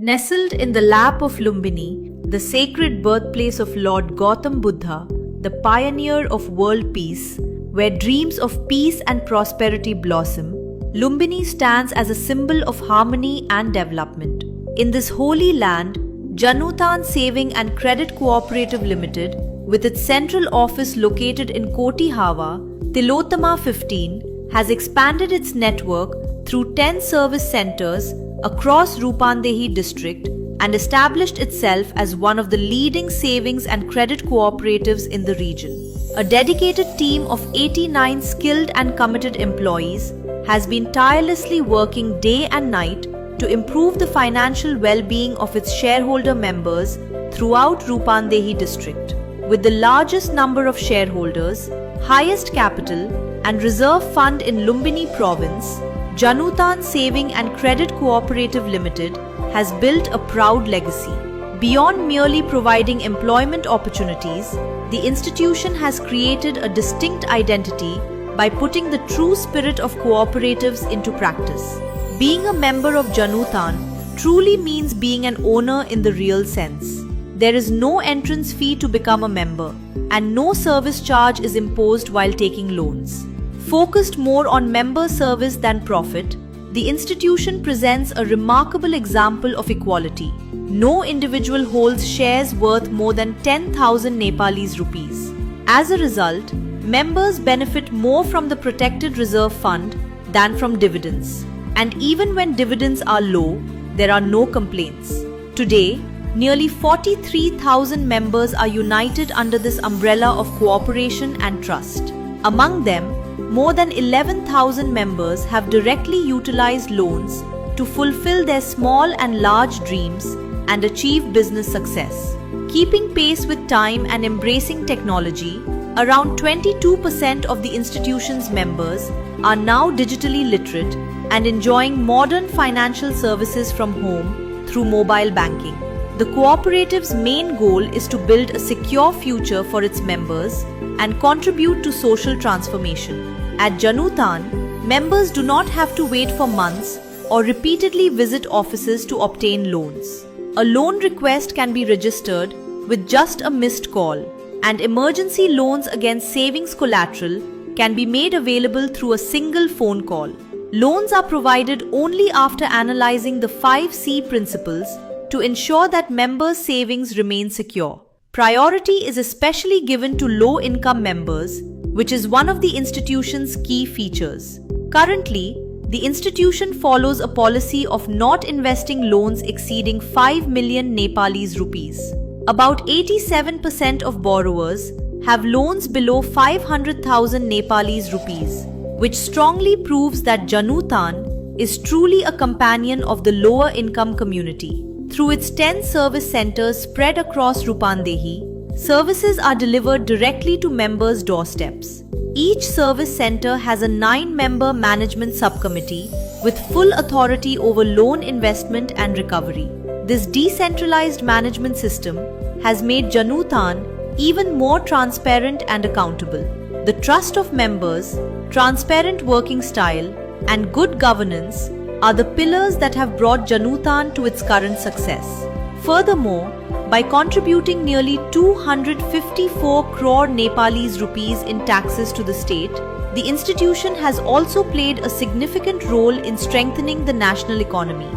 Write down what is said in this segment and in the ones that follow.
Nestled in the lap of Lumbini, the sacred birthplace of Lord Gautam Buddha, the pioneer of world peace, where dreams of peace and prosperity blossom, Lumbini stands as a symbol of harmony and development. In this holy land, Januthan Saving and Credit Cooperative Limited, with its central office located in Koti Hawa, Tilottama 15, has expanded its network through 10 service centers across Rupandehi district and established itself as one of the leading savings and credit cooperatives in the region. A dedicated team of 89 skilled and committed employees has been tirelessly working day and night to improve the financial well-being of its shareholder members throughout Rupandehi district. With the largest number of shareholders, highest capital and reserve fund in Lumbini province, Januthan Saving and Credit Cooperative Limited has built a proud legacy. Beyond merely providing employment opportunities, the institution has created a distinct identity by putting the true spirit of cooperatives into practice. Being a member of Januthan truly means being an owner in the real sense. There is no entrance fee to become a member, and no service charge is imposed while taking loans. Focused more on member service than profit, the institution presents a remarkable example of equality. No individual holds shares worth more than 10,000 Nepalese rupees. As a result, members benefit more from the protected reserve fund than from dividends. And even when dividends are low, there are no complaints. Today, nearly 43,000 members are united under this umbrella of cooperation and trust. Among them, more than 11,000 members have directly utilized loans to fulfill their small and large dreams and achieve business success. Keeping pace with time and embracing technology, around 22% of the institution's members are now digitally literate and enjoying modern financial services from home through mobile banking. The cooperative's main goal is to build a secure future for its members and contribute to social transformation. At Januthan, members do not have to wait for months or repeatedly visit offices to obtain loans. A loan request can be registered with just a missed call, and emergency loans against savings collateral can be made available through a single phone call. Loans are provided only after analyzing the 5C principles to ensure that members' savings remain secure. Priority is especially given to low-income members, which is one of the institution's key features. Currently, the institution follows a policy of not investing loans exceeding 5 million Nepalese rupees. About 87% of borrowers have loans below 500,000 Nepalese rupees, which strongly proves that Januthan is truly a companion of the lower income community. Through its 10 service centers spread across Rupandehi, services are delivered directly to members' doorsteps. Each service center has a 9-member management subcommittee with full authority over loan investment and recovery. This decentralized management system has made Januthan even more transparent and accountable. The trust of members, transparent working style, and good governance are the pillars that have brought Januthan to its current success. Furthermore, by contributing nearly 254 crore Nepalese rupees in taxes to the state, the institution has also played a significant role in strengthening the national economy.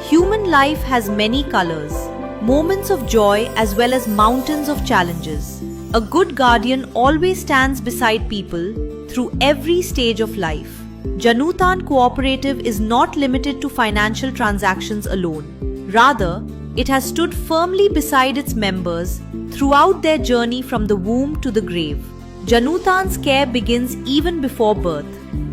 Human life has many colors, moments of joy as well as mountains of challenges. A good guardian always stands beside people through every stage of life. Januthan Cooperative is not limited to financial transactions alone. Rather, it has stood firmly beside its members throughout their journey from the womb to the grave. Januthan's care begins even before birth.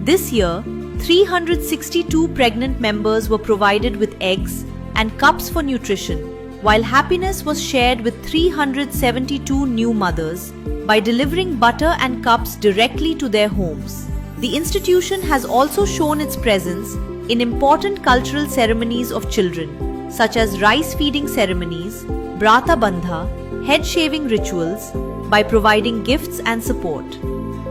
This year, 362 pregnant members were provided with eggs and cups for nutrition, while happiness was shared with 372 new mothers by delivering butter and cups directly to their homes. The institution has also shown its presence in important cultural ceremonies of children, such as rice feeding ceremonies, Brata Bandha, head shaving rituals, by providing gifts and support.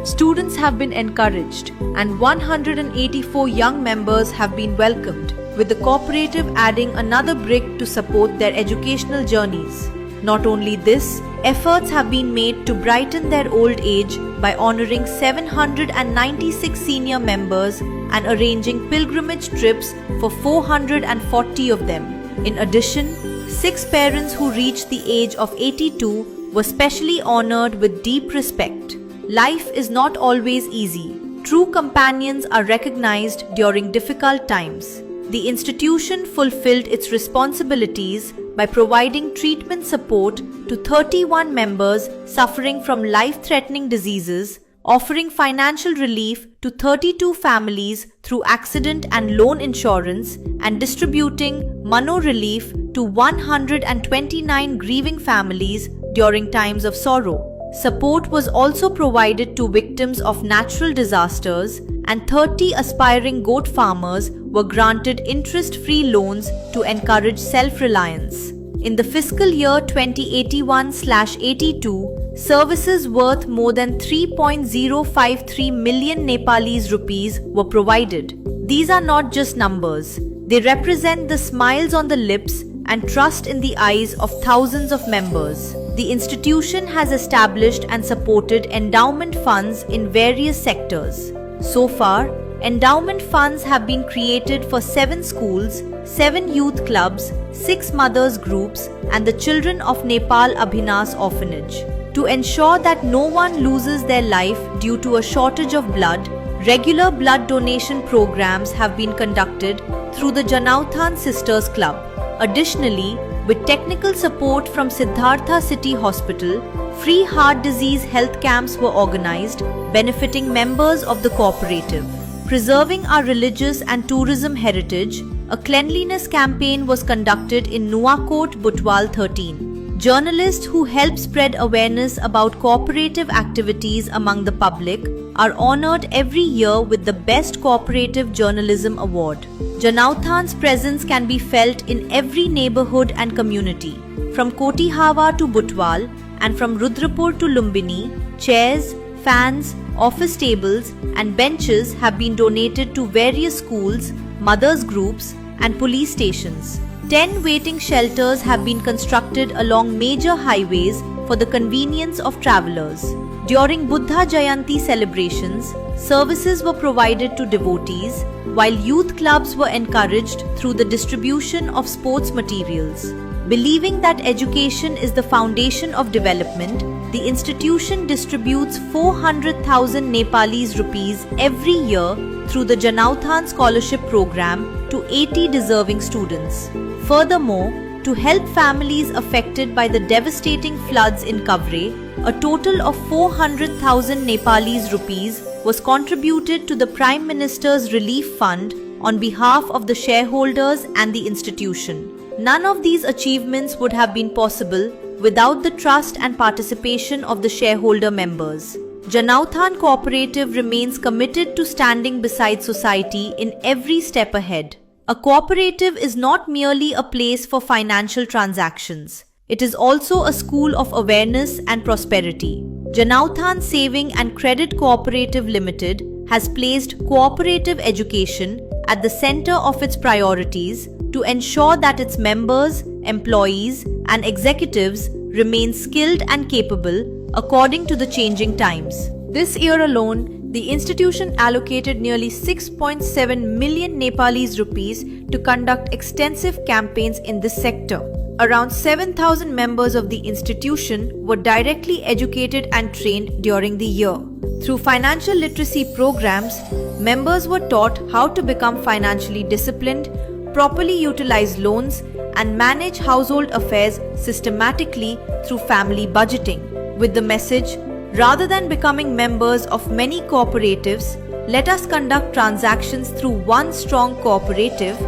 Students have been encouraged and 184 young members have been welcomed with the cooperative adding another brick to support their educational journeys. Not only this, efforts have been made to brighten their old age by honoring 796 senior members and arranging pilgrimage trips for 440 of them. In addition, 6 parents who reached the age of 82 were specially honored with deep respect. Life is not always easy. True companions are recognized during difficult times. The institution fulfilled its responsibilities by providing treatment support to 31 members suffering from life-threatening diseases, offering financial relief to 32 families through accident and loan insurance, and distributing Mano relief to 129 grieving families during times of sorrow. Support was also provided to victims of natural disasters, and 30 aspiring goat farmers were granted interest-free loans to encourage self-reliance. In the fiscal year 2081/82, services worth more than 3.053 million Nepalese rupees were provided. These are not just numbers. They represent the smiles on the lips and trust in the eyes of thousands of members. The institution has established and supported endowment funds in various sectors. So far, endowment funds have been created for 7 schools, 7 youth clubs, 6 mothers groups, and the Children of Nepal Abhinas Orphanage. To ensure that no one loses their life due to a shortage of blood, regular blood donation programs have been conducted through the Janauthan Sisters Club. Additionally, with technical support from Siddhartha City Hospital, free heart disease health camps were organized, benefiting members of the cooperative. Preserving our religious and tourism heritage, a cleanliness campaign was conducted in Nuwakot, Butwal 13. Journalists who help spread awareness about cooperative activities among the public are honored every year with the Best Cooperative Journalism Award. Janauthan's presence can be felt in every neighborhood and community. From Kotihawa to Butwal and from Rudrapur to Lumbini, chairs, fans, office tables and benches have been donated to various schools, mothers groups and police stations. 10 waiting shelters have been constructed along major highways for the convenience of travelers. During Buddha Jayanti celebrations, services were provided to devotees, while youth clubs were encouraged through the distribution of sports materials. Believing that education is the foundation of development, the institution distributes 400,000 Nepalese rupees every year through the Janauthan Scholarship Program to 80 deserving students. Furthermore, to help families affected by the devastating floods in Kavre, a total of 400,000 Nepalese rupees was contributed to the Prime Minister's Relief Fund on behalf of the shareholders and the institution. None of these achievements would have been possible without the trust and participation of the shareholder members. Janauthan Cooperative remains committed to standing beside society in every step ahead. A cooperative is not merely a place for financial transactions. It is also a school of awareness and prosperity. Janauthan Saving and Credit Cooperative Limited has placed cooperative education at the center of its priorities to ensure that its members, employees, and executives remain skilled and capable according to the changing times. This year alone, the institution allocated nearly 6.7 million Nepalese rupees to conduct extensive campaigns in this sector. Around 7,000 members of the institution were directly educated and trained during the year. Through financial literacy programs, members were taught how to become financially disciplined, properly utilize loans, and manage household affairs systematically through family budgeting. With the message, rather than becoming members of many cooperatives, let us conduct transactions through one strong cooperative.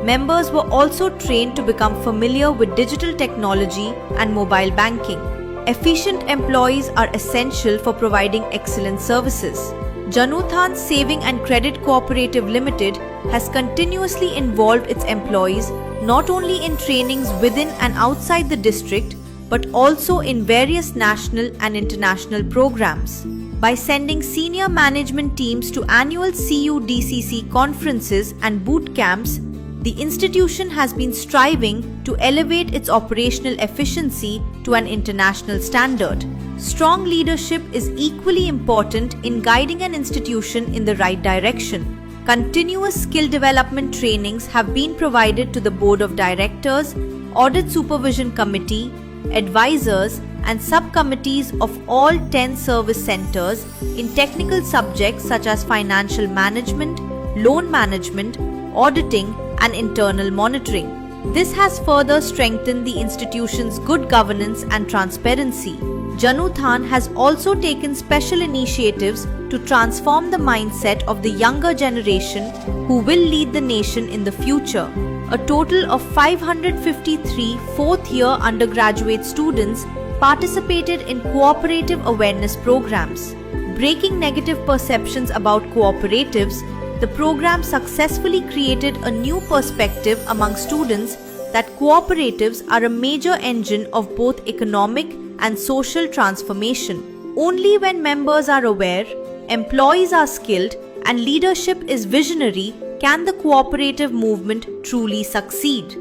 Members were also trained to become familiar with digital technology and mobile banking. Efficient employees are essential for providing excellent services. Janauthan Saving and Credit Cooperative Limited has continuously involved its employees not only in trainings within and outside the district, but also in various national and international programs. By sending senior management teams to annual CUDCC conferences and boot camps, the institution has been striving to elevate its operational efficiency to an international standard. Strong leadership is equally important in guiding an institution in the right direction. Continuous skill development trainings have been provided to the Board of Directors, Audit Supervision Committee, advisors and subcommittees of all 10 service centers in technical subjects such as financial management, loan management, auditing and internal monitoring. This has further strengthened the institution's good governance and transparency. Januthan has also taken special initiatives to transform the mindset of the younger generation who will lead the nation in the future. A total of 553 fourth-year undergraduate students participated in cooperative awareness programs. Breaking negative perceptions about cooperatives, the program successfully created a new perspective among students that cooperatives are a major engine of both economic and social transformation. Only when members are aware, employees are skilled, and leadership is visionary can the cooperative movement truly succeed.